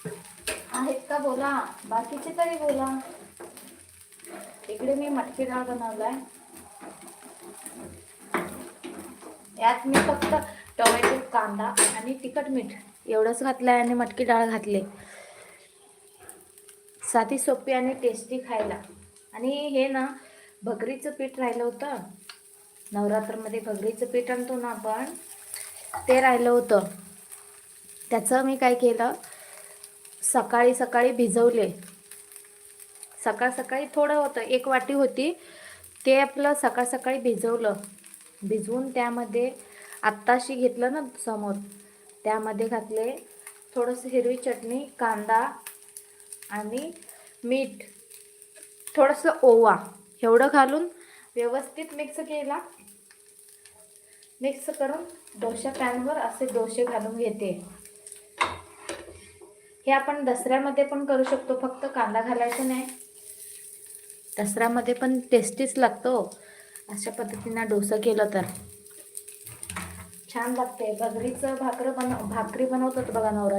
आहेत का बोला, बाकीचे तरी बोला. इकडे मी मटकी डाळ बनवलाय. यात मी फक्त टोमॅटो, कांदा आणि तिखट मीठ एवढंच घातलंय आणि मटकी डाळ घातले. साधी सोपी आणि टेस्टी खायला. आणि हे ना भगरीचं पीठ राहिलं होतं, नवरात्रमध्ये भगरीचं पीठ आणतो ना आपण, ते राहिलं होतं. त्याचं मी काय केलं, सकाळी सकाळी भिजवले. सकाळ सकाळी थोडं होतं, 1 वाटी होती, ते आपलं सकाळ सकाळी भिजवलं. भिजवून त्यामध्ये आत्ताशी घेतलं ना समोर, त्यामध्ये घातले थोडंसं हिरवी चटणी, कांदा आणि मीठ, थोडंसं ओवा, एवढं घालून व्यवस्थित मिक्स केला. मिक्स करून डोशा पॅनवर असे डोसे घालून घेते. हे आपण दसऱ्यामध्ये पण करू शकतो, फक्त कांदा घालायचा नाही. दसऱ्यामध्ये पण टेस्टीच लागतो. अशा पद्धतीनं डोसा केलं तर छान लागते. भाकरी बनवतात बघा नवरा.